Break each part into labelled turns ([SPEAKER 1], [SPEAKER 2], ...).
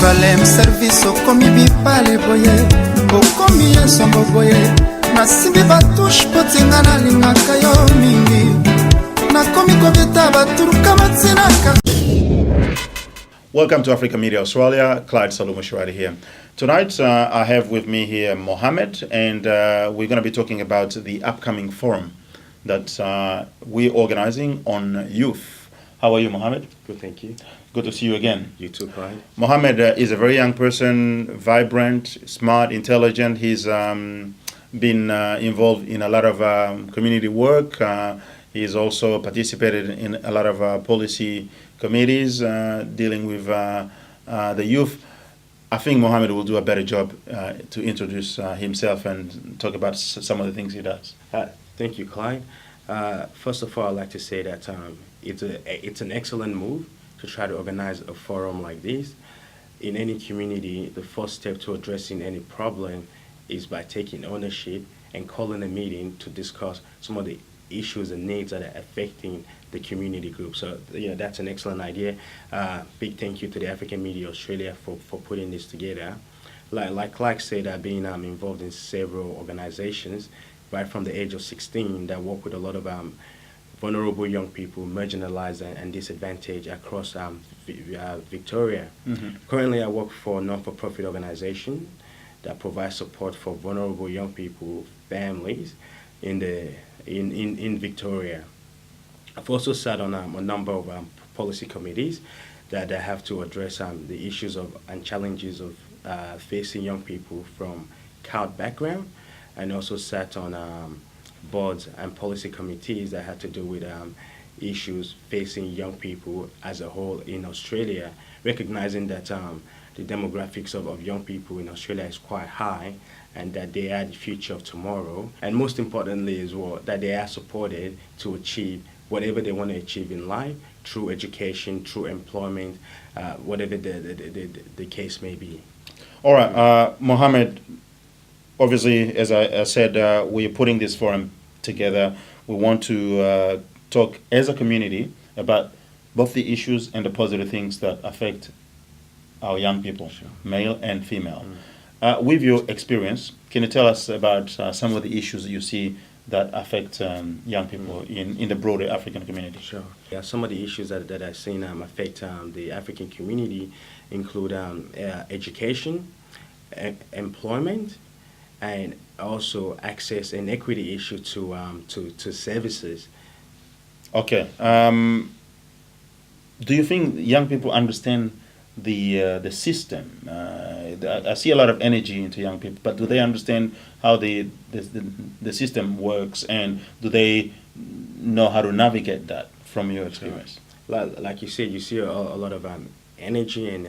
[SPEAKER 1] Jerusalem service okomi bipale boye okomi ensombo boye nasimbi batush potinga nalingaka yo mingi nakomi kobeta baturuka matsinaka.
[SPEAKER 2] Welcome to Africa Media Australia. Clyde Salumushwari here. Tonight I have with me here Mohammed, and we're going to be talking about the upcoming forum that we're organizing on youth. How are you, Mohammed?
[SPEAKER 3] Good, thank you.
[SPEAKER 2] Good to see you again.
[SPEAKER 3] You too, Clyde.
[SPEAKER 2] Mohammed is a very young person, vibrant, smart, intelligent. He's been involved in a lot of community work. He's also participated in a lot of policy committees dealing with the youth. I think Mohammed will do a better job to introduce himself and talk about some of the things he does.
[SPEAKER 3] Thank you, Clyde. First of all, I'd like to say that it's an excellent move to try to organize a forum like this. In any community, the first step to addressing any problem is by taking ownership and calling a meeting to discuss some of the issues and needs that are affecting the community group. So, that's an excellent idea. Big thank you to the African Media Australia for putting this together. Like Clark said, I've been involved in several organizations right from the age of 16 that work with a lot of vulnerable young people, marginalized and disadvantaged across Victoria. Mm-hmm. Currently, I work for a non-for-profit organization that provides support for vulnerable young people, families in Victoria. I've also sat on a number of policy committees that have to address the issues and challenges of facing young people from CALD background, and also sat on boards and policy committees that had to do with issues facing young people as a whole in Australia, recognizing that the demographics of young people in Australia is quite high, and that they are the future of tomorrow, and most importantly as well, that they are supported to achieve whatever they want to achieve in life through education, through employment, whatever the case may be.
[SPEAKER 2] All right, Mohammed, obviously, as I said, we're putting this forum together. We want to talk as a community about both the issues and the positive things that affect our young people, sure, male and female. With your experience, can you tell us about some of the issues that you see that affect young people in the broader African community?
[SPEAKER 3] Sure. Yeah, some of the issues that I've seen affect the African community include education, employment, and also access and equity issue to services.
[SPEAKER 2] Okay. Do you think young people understand the system? I see a lot of energy into young people, but do they understand how the system works, and do they know how to navigate that from your experience?
[SPEAKER 3] Like you said, you see a lot of energy and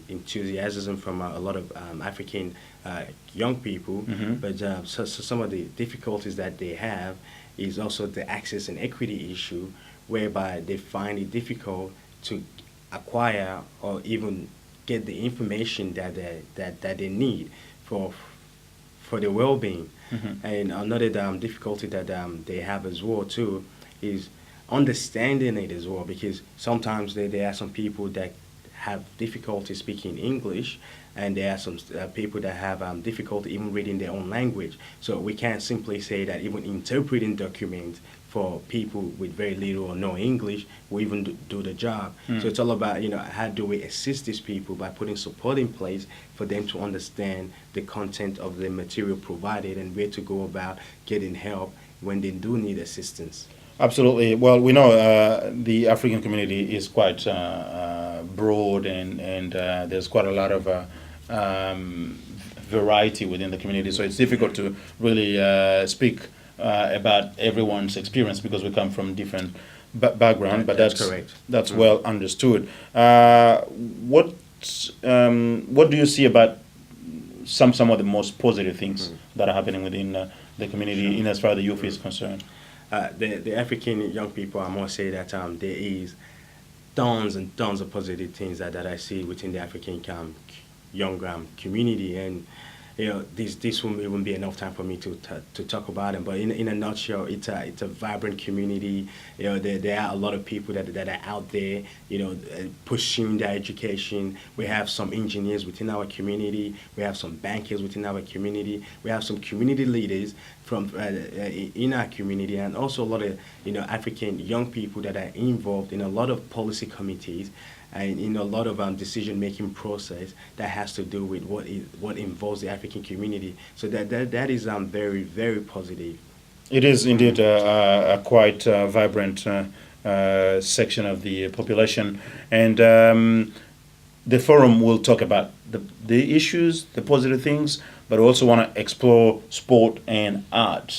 [SPEAKER 3] enthusiasm from a lot of African young people, mm-hmm, but so some of the difficulties that they have is also the access and equity issue, whereby they find it difficult to acquire or even get the information that they need for their well-being. Mm-hmm. And another difficulty that they have as well too is understanding it as well, because sometimes there are some people that have difficulty speaking English, and there are some people that have difficulty even reading their own language. So we can't simply say that even interpreting documents for people with very little or no English will even do the job. Mm. So it's all about, how do we assist these people by putting support in place for them to understand the content of the material provided and where to go about getting help when they do need assistance.
[SPEAKER 2] Absolutely. Well, we know the African community is quite broad, and there's quite a lot of variety within the community. So it's difficult to really speak about everyone's experience because we come from different background. But that's
[SPEAKER 3] correct.
[SPEAKER 2] That's well understood. What do you see about some of the most positive things that are happening within the community, in as far as the youth is concerned?
[SPEAKER 3] The African young people, I must say that there is tons and tons of positive things that I see within the African young community, and this won't even be enough time for me to talk about them. But in a nutshell, it's a vibrant community. There are a lot of people that are out there, pursuing their education. We have some engineers within our community. We have some bankers within our community. We have some community leaders from in our community, and also a lot of African young people that are involved in a lot of policy committees and in a lot of decision-making process that has to do with what involves the African community. So that is very, very positive.
[SPEAKER 2] It is indeed a quite vibrant section of the population, and the forum will talk about the issues, the positive things, but we also want to explore sport and art,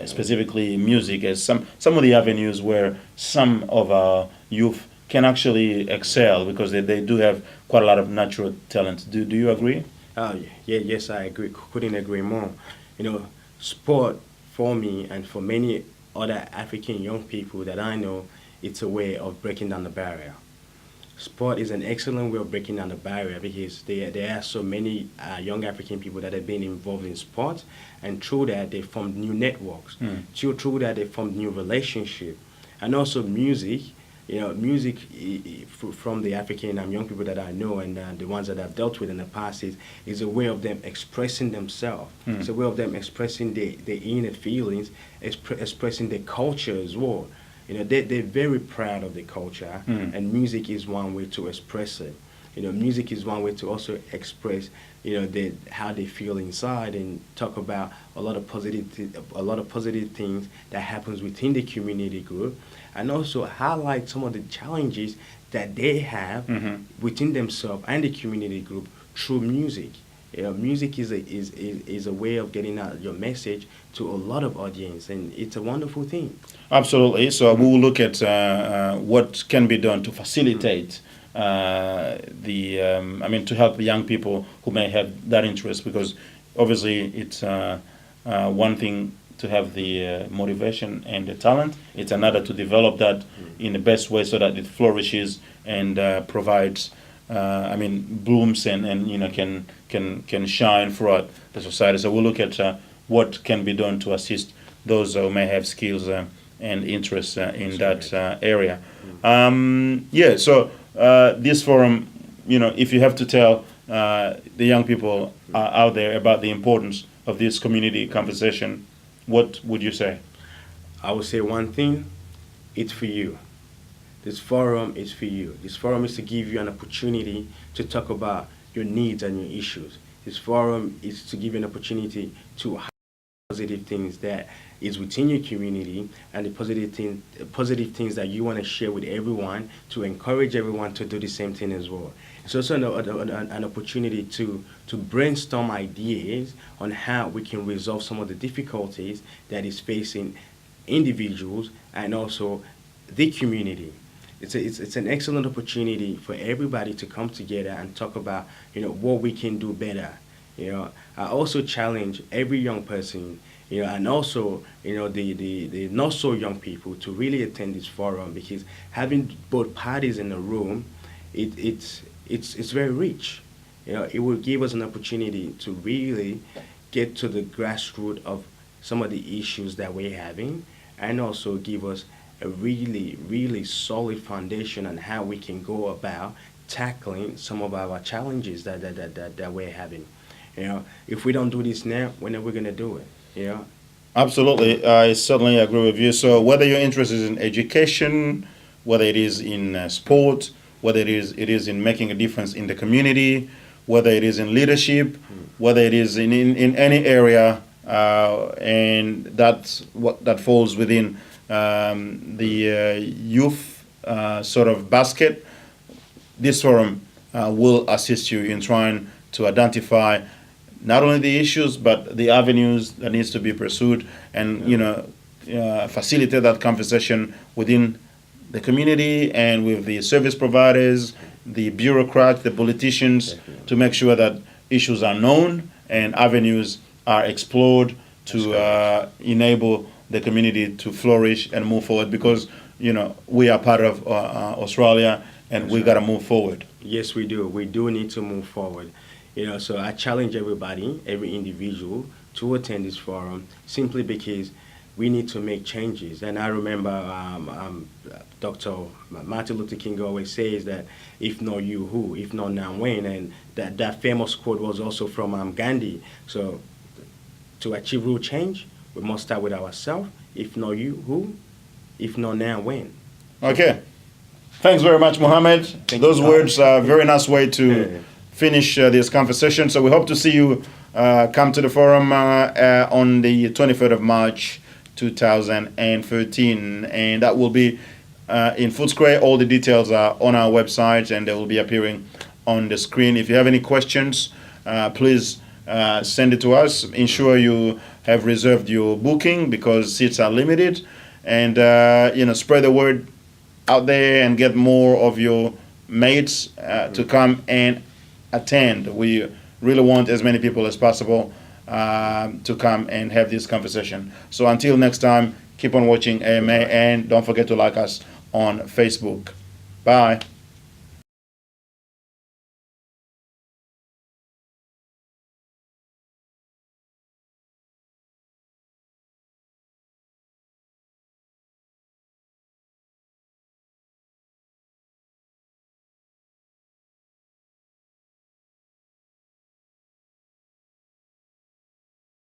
[SPEAKER 2] specifically music, as some of the avenues where some of our youth can actually excel, because they do have quite a lot of natural talent. Do you agree?
[SPEAKER 3] Yes, I agree. Couldn't agree more. Sport for me and for many other African young people that I know, it's a way of breaking down the barrier. Sport is an excellent way of breaking down the barrier, because there are so many young African people that have been involved in sport, and through that they formed new networks. Through that they formed new relationships. And also music. Music from the African young people that I know, and the ones that I've dealt with in the past, is a way of them expressing themselves. It's a way of them expressing their inner feelings, expressing their culture as well. They're very proud of their culture, and music is one way to express it. Music is one way to also express, how they feel inside, and talk about a lot of positive things that happens within the community group, and also highlight some of the challenges that they have within themselves and the community group through music. Music is a way of getting out your message to a lot of audience, and it's a wonderful thing.
[SPEAKER 2] Absolutely. So we will look at what can be done to facilitate to help young people who may have that interest, because obviously it's one thing to have the motivation and the talent. It's another to develop that in the best way so that it flourishes and provides, blooms and can shine throughout the society. So we'll look at what can be done to assist those who may have skills and interests in that area. So this forum, if you have to tell the young people out there about the importance of this community conversation, what would you say?
[SPEAKER 3] I would say one thing: it's for you. This forum is for you. This forum is to give you an opportunity to talk about your needs and your issues. This forum is to give you an opportunity to highlight positive things that is within your community, and the positive things that you want to share with everyone, to encourage everyone to do the same thing as well. It's also an opportunity to brainstorm ideas on how we can resolve some of the difficulties that is facing individuals and also the community. It's an excellent opportunity for everybody to come together and talk about what we can do better. I also challenge every young person, and also the not so young people, to really attend this forum, because having both parties in the room, it's very rich. It will give us an opportunity to really get to the grassroots of some of the issues that we're having, and also give us a really, really solid foundation on how we can go about tackling some of our challenges that we're having. If we don't do this now, when are we going to do it?
[SPEAKER 2] Absolutely, I certainly agree with you. So whether your interest is in education, whether it is in sport, whether it is in making a difference in the community, whether it is in leadership, whether it is in any area, and that's what that falls within the youth sort of basket, this forum will assist you in trying to identify not only the issues but the avenues that needs to be pursued, and facilitate that conversation within the community and with the service providers, the bureaucrats, the politicians, to make sure that issues are known and avenues are explored to enable the community to flourish and move forward, because we are part of Australia, and we got to move forward.
[SPEAKER 3] Yes, we do. We do need to move forward. So I challenge everybody, every individual, to attend this forum simply because we need to make changes. And I remember Dr. Martin Luther King always says that if not you, who? If not now, when? And that famous quote was also from Gandhi. So to achieve real change, we must start with ourselves. If not you, who? If not now, when?
[SPEAKER 2] Okay. Thanks very much, Mohammed. Those words are a very nice way to finish this conversation. So we hope to see you come to the forum on the 23rd of March 2013, and that will be in Footscray. All the details are on our website and they will be appearing on the screen. If you have any questions, please send it to us. Ensure you have reserved your booking because seats are limited, and spread the word out there and get more of your mates to come and attend. We really want as many people as possible to come and have this conversation. So until next time, keep on watching AMA and don't forget to like us on Facebook. Bye.